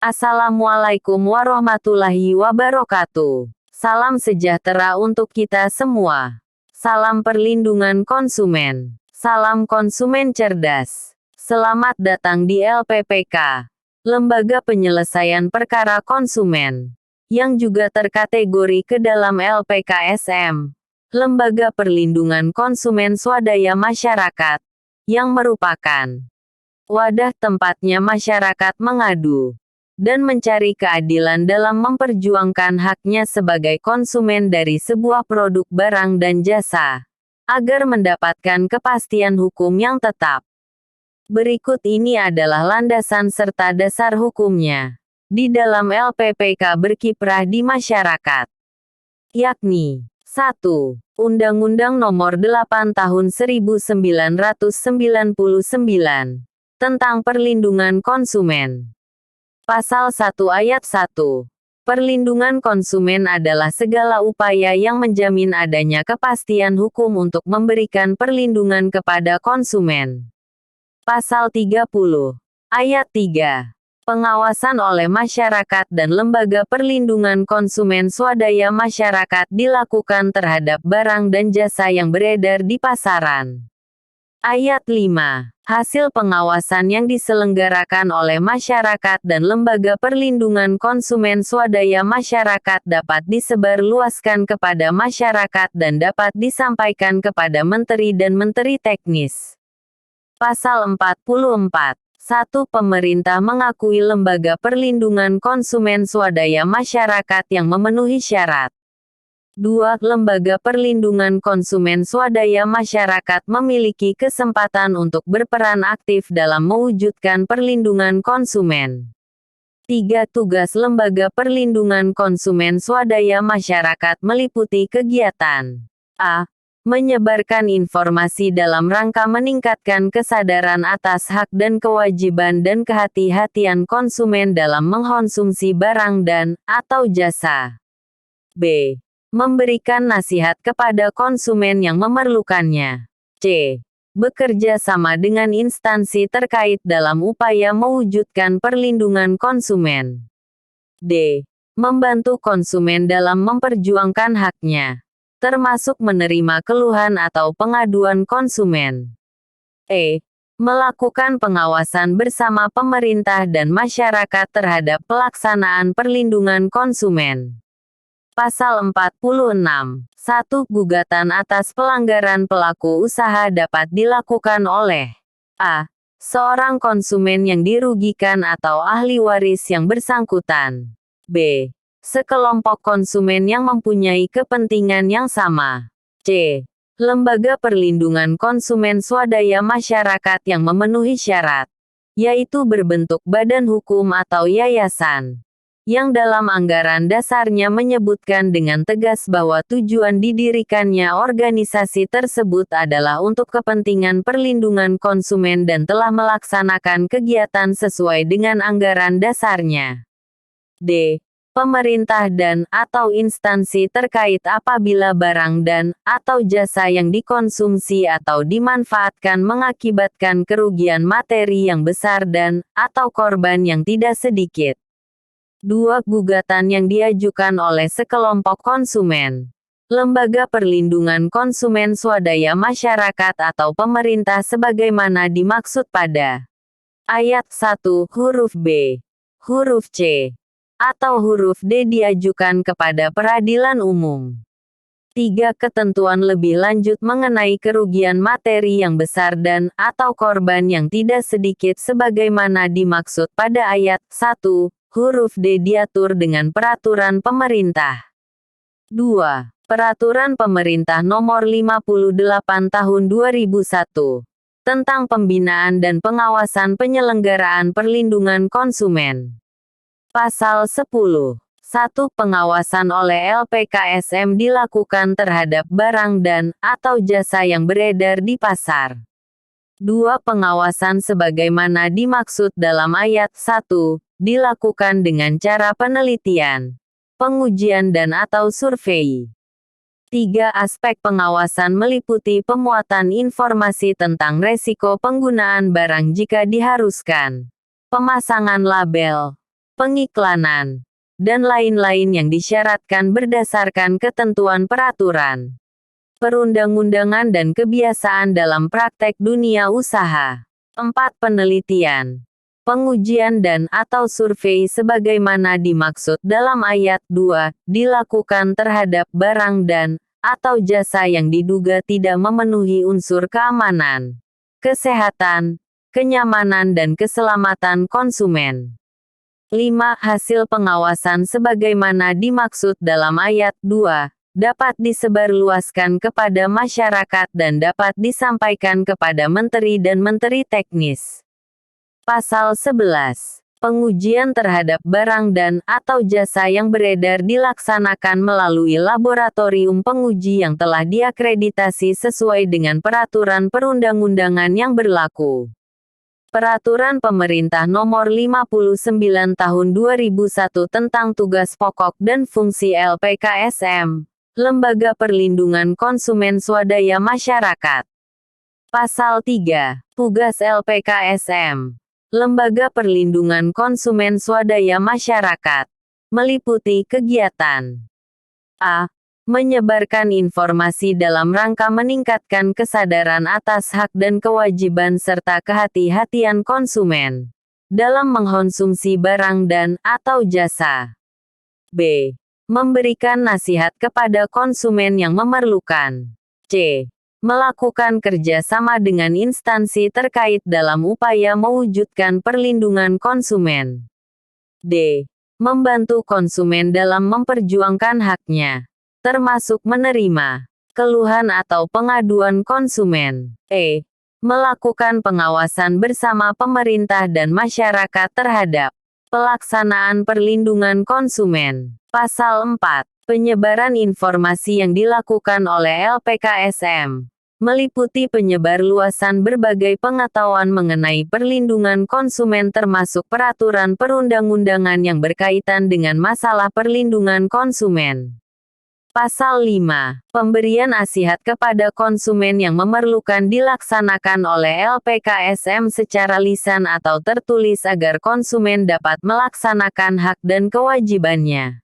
Assalamualaikum warahmatullahi wabarakatuh. Salam sejahtera untuk kita semua. Salam perlindungan konsumen. Salam konsumen cerdas. Selamat datang di LPPK, Lembaga Penyelesaian Perkara Konsumen, yang juga terkategori ke dalam LPKSM, Lembaga Perlindungan Konsumen Swadaya Masyarakat, yang merupakan wadah tempatnya masyarakat mengadu dan mencari keadilan dalam memperjuangkan haknya sebagai konsumen dari sebuah produk barang dan jasa, agar mendapatkan kepastian hukum yang tetap. Berikut ini adalah landasan serta dasar hukumnya di dalam LPPK berkiprah di masyarakat, yakni 1. Undang-Undang Nomor 8 Tahun 1999 tentang Perlindungan Konsumen. Pasal 1 Ayat 1. Perlindungan konsumen adalah segala upaya yang menjamin adanya kepastian hukum untuk memberikan perlindungan kepada konsumen. Pasal 30. Ayat 3. Pengawasan oleh masyarakat dan lembaga perlindungan konsumen swadaya masyarakat dilakukan terhadap barang dan jasa yang beredar di pasaran. Ayat 5. Hasil pengawasan yang diselenggarakan oleh masyarakat dan lembaga perlindungan konsumen swadaya masyarakat dapat disebarluaskan kepada masyarakat dan dapat disampaikan kepada menteri dan menteri teknis. Pasal 44. 1. Pemerintah mengakui lembaga perlindungan konsumen swadaya masyarakat yang memenuhi syarat. 2. Lembaga perlindungan konsumen swadaya masyarakat memiliki kesempatan untuk berperan aktif dalam mewujudkan perlindungan konsumen. 3. Tugas lembaga perlindungan konsumen swadaya masyarakat meliputi kegiatan a. Menyebarkan informasi dalam rangka meningkatkan kesadaran atas hak dan kewajiban dan kehati-hatian konsumen dalam mengkonsumsi barang dan atau jasa. b. Memberikan nasihat kepada konsumen yang memerlukannya. C. Bekerja sama dengan instansi terkait dalam upaya mewujudkan perlindungan konsumen. D. Membantu konsumen dalam memperjuangkan haknya, termasuk menerima keluhan atau pengaduan konsumen. E. Melakukan pengawasan bersama pemerintah dan masyarakat terhadap pelaksanaan perlindungan konsumen. Pasal 46. 1. Gugatan atas pelanggaran pelaku usaha dapat dilakukan oleh a. Seorang konsumen yang dirugikan atau ahli waris yang bersangkutan. b. Sekelompok konsumen yang mempunyai kepentingan yang sama. c. Lembaga perlindungan konsumen swadaya masyarakat yang memenuhi syarat, yaitu berbentuk badan hukum atau yayasan, yang dalam anggaran dasarnya menyebutkan dengan tegas bahwa tujuan didirikannya organisasi tersebut adalah untuk kepentingan perlindungan konsumen dan telah melaksanakan kegiatan sesuai dengan anggaran dasarnya. D. Pemerintah dan atau instansi terkait apabila barang dan atau jasa yang dikonsumsi atau dimanfaatkan mengakibatkan kerugian materi yang besar dan atau korban yang tidak sedikit. 2. Gugatan yang diajukan oleh sekelompok konsumen, lembaga perlindungan konsumen swadaya masyarakat atau pemerintah sebagaimana dimaksud pada ayat 1 huruf B, huruf C, atau huruf D diajukan kepada peradilan umum. 3. Ketentuan lebih lanjut mengenai kerugian materi yang besar dan atau korban yang tidak sedikit sebagaimana dimaksud pada ayat 1 huruf D diatur dengan peraturan pemerintah. 2. Peraturan Pemerintah Nomor 58 Tahun 2001 tentang pembinaan dan pengawasan penyelenggaraan perlindungan konsumen. Pasal 10. 1. Pengawasan oleh LPKSM dilakukan terhadap barang dan atau jasa yang beredar di pasar. 2. Pengawasan sebagaimana dimaksud dalam ayat 1 dilakukan dengan cara penelitian, pengujian dan atau survei. 3. Aspek pengawasan meliputi pemuatan informasi tentang resiko penggunaan barang jika diharuskan, pemasangan label, pengiklanan, dan lain-lain yang disyaratkan berdasarkan ketentuan peraturan perundang-undangan dan kebiasaan dalam praktek dunia usaha. 4. Penelitian, pengujian dan/atau survei sebagaimana dimaksud dalam ayat 2, dilakukan terhadap barang dan/atau jasa yang diduga tidak memenuhi unsur keamanan, kesehatan, kenyamanan dan keselamatan konsumen. 5. Hasil pengawasan sebagaimana dimaksud dalam ayat 2, dapat disebarluaskan kepada masyarakat dan dapat disampaikan kepada menteri dan menteri teknis. Pasal 11. Pengujian terhadap barang dan/atau jasa yang beredar dilaksanakan melalui laboratorium penguji yang telah diakreditasi sesuai dengan peraturan perundang-undangan yang berlaku. Peraturan Pemerintah Nomor 59 Tahun 2001 tentang Tugas Pokok dan Fungsi LPKSM, Lembaga Perlindungan Konsumen Swadaya Masyarakat. Pasal 3. Tugas LPKSM, Lembaga Perlindungan Konsumen Swadaya Masyarakat, meliputi kegiatan a. Menyebarkan informasi dalam rangka meningkatkan kesadaran atas hak dan kewajiban serta kehati-hatian konsumen dalam mengkonsumsi barang dan/atau jasa. b. Memberikan nasihat kepada konsumen yang memerlukan. c. Melakukan kerja sama dengan instansi terkait dalam upaya mewujudkan perlindungan konsumen. d. Membantu konsumen dalam memperjuangkan haknya, termasuk menerima keluhan atau pengaduan konsumen. E. Melakukan pengawasan bersama pemerintah dan masyarakat terhadap pelaksanaan perlindungan konsumen. Pasal 4. Penyebaran informasi yang dilakukan oleh LPKSM meliputi penyebarluasan berbagai pengetahuan mengenai perlindungan konsumen termasuk peraturan perundang-undangan yang berkaitan dengan masalah perlindungan konsumen. Pasal 5. Pemberian nasihat kepada konsumen yang memerlukan dilaksanakan oleh LPKSM secara lisan atau tertulis agar konsumen dapat melaksanakan hak dan kewajibannya.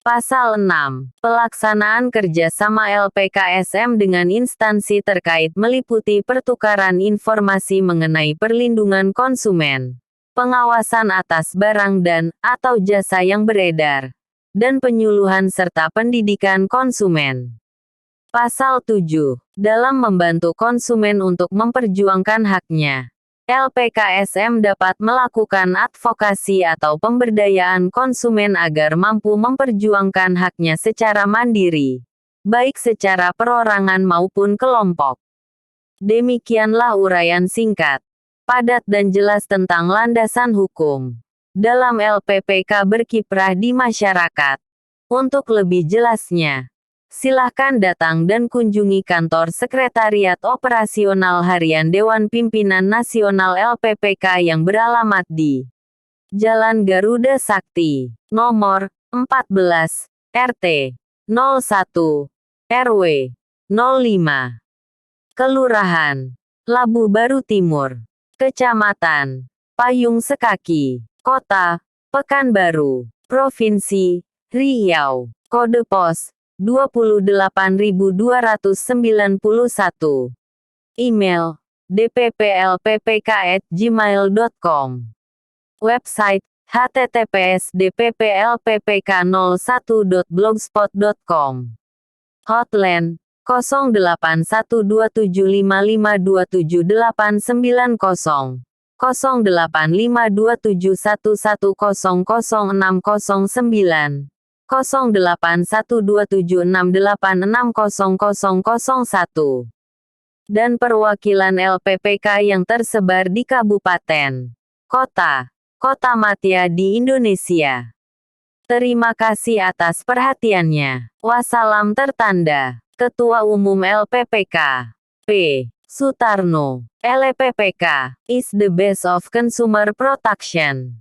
Pasal 6. Pelaksanaan kerjasama LPKSM dengan instansi terkait meliputi pertukaran informasi mengenai perlindungan konsumen, pengawasan atas barang dan/atau jasa yang beredar, dan penyuluhan serta pendidikan konsumen. Pasal 7. Dalam membantu konsumen untuk memperjuangkan haknya, LPKSM dapat melakukan advokasi atau pemberdayaan konsumen agar mampu memperjuangkan haknya secara mandiri, baik secara perorangan maupun kelompok. Demikianlah uraian singkat, padat dan jelas tentang landasan hukum dalam LPPK berkiprah di masyarakat. Untuk lebih jelasnya, silahkan datang dan kunjungi kantor Sekretariat Operasional Harian Dewan Pimpinan Nasional LPPK yang beralamat di Jalan Garuda Sakti, nomor 14, RT 01, RW 05, Kelurahan Labu Baru Timur, Kecamatan Payung Sekaki, Kota Pekanbaru, Provinsi Riau, Kode Pos 28291, Email dpplppk@gmail.com, Website https://dpplppk01.blogspot.com, Hotline 081275527890, 085271100609, 081276860001, dan perwakilan LPPK yang tersebar di kabupaten, kota, Madya di Indonesia. Terima kasih atas perhatiannya. Wassalam tertanda, Ketua Umum LPPK, P. Sutarno. LPPK is the best of consumer protection.